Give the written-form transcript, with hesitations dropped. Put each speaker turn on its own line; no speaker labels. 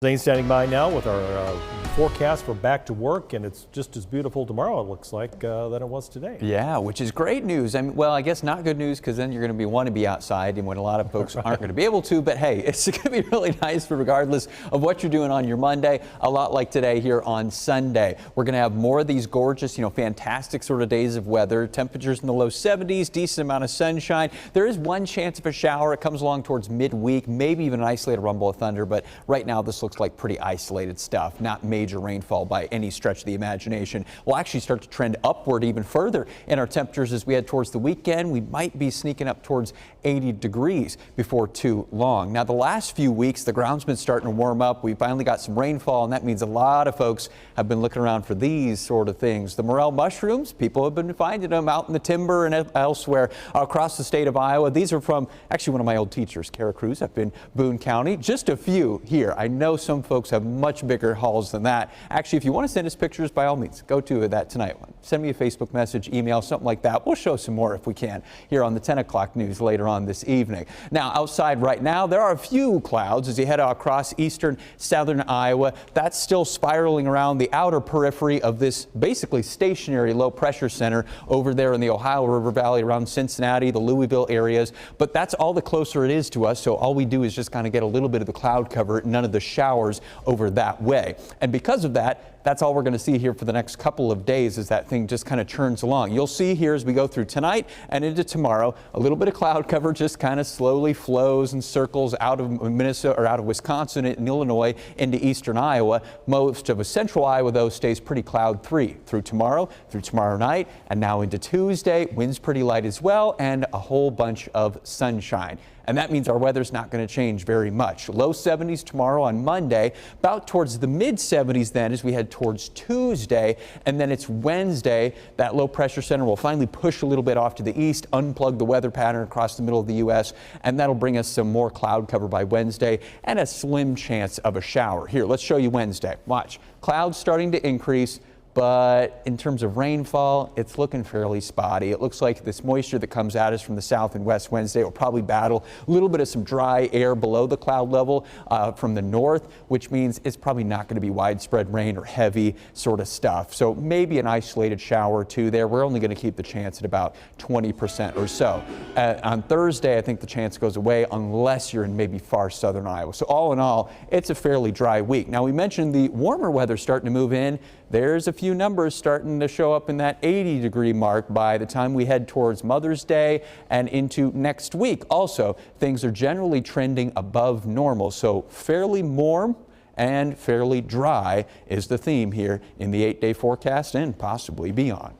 Zane standing by now with our forecast for back to work, and it's just as beautiful tomorrow, it looks like, than it was today.
Yeah, which is great news. I mean, well, I guess not good news because then you're going to want to be outside, and when a lot of folks aren't going to be able to. But hey, it's going to be really nice for regardless of what you're doing on your Monday. A lot like today here on Sunday. We're going to have more of these gorgeous, fantastic sort of days of weather. Temperatures in the low 70s, decent amount of sunshine. There is one chance of a shower. It comes along towards midweek, maybe even an isolated rumble of thunder. But right now, this looks like pretty isolated stuff, not major rainfall by any stretch of the imagination. We'll actually start to trend upward even further in our temperatures as we head towards the weekend. We might be sneaking up towards 80 degrees before too long. Now, the last few weeks, the ground's been starting to warm up. We finally got some rainfall, and that means a lot of folks have been looking around for these sort of things. The morel mushrooms, people have been finding them out in the timber and elsewhere across the state of Iowa. These are from actually one of my old teachers, Kara Cruz, up in Boone County. Just a few here. I know some folks have much bigger hauls than that. Actually, if you want to send us pictures, by all means, go to that tonight. Send me a Facebook message, email, something like that. We'll show some more if we can here on the 10 o'clock news later on this evening. Now, outside right now, there are a few clouds as you head across eastern, southern Iowa. That's still spiraling around the outer periphery of this basically stationary low pressure center over there in the Ohio River Valley around Cincinnati, the Louisville areas. But that's all the closer it is to us. So all we do is just kind of get a little bit of the cloud cover, none of the showers over that way. And because of that, that's all we're going to see here for the next couple of days as that thing just kind of churns along. You'll see here as we go through tonight and into tomorrow, a little bit of cloud cover just kind of slowly flows and circles out of Minnesota or out of Wisconsin and Illinois into eastern Iowa. Most of central Iowa, though, stays pretty cloud-free through tomorrow night, and now into Tuesday. Winds pretty light as well, and a whole bunch of sunshine. And that means our weather's not going to change very much. Low 70s tomorrow on Monday, about towards the mid 70s then as we head towards Tuesday. And then it's Wednesday. That low pressure center will finally push a little bit off to the east, unplug the weather pattern across the middle of the U.S. And that'll bring us some more cloud cover by Wednesday and a slim chance of a shower. Here, let's show you Wednesday. Watch. Clouds starting to increase. But in terms of rainfall, it's looking fairly spotty. It looks like this moisture that comes at us from the south and west Wednesday will probably battle a little bit of some dry air below the cloud level from the north, which means it's probably not going to be widespread rain or heavy sort of stuff. So maybe an isolated shower or two there. We're only going to keep the chance at about 20% or so. On Thursday, I think the chance goes away unless you're in maybe far southern Iowa. So all in all, it's a fairly dry week. Now, we mentioned the warmer weather starting to move in. There's a few numbers starting to show up in that 80-degree mark by the time we head towards Mother's Day and into next week. Also, things are generally trending above normal, so fairly warm and fairly dry is the theme here in the 8-day forecast and possibly beyond.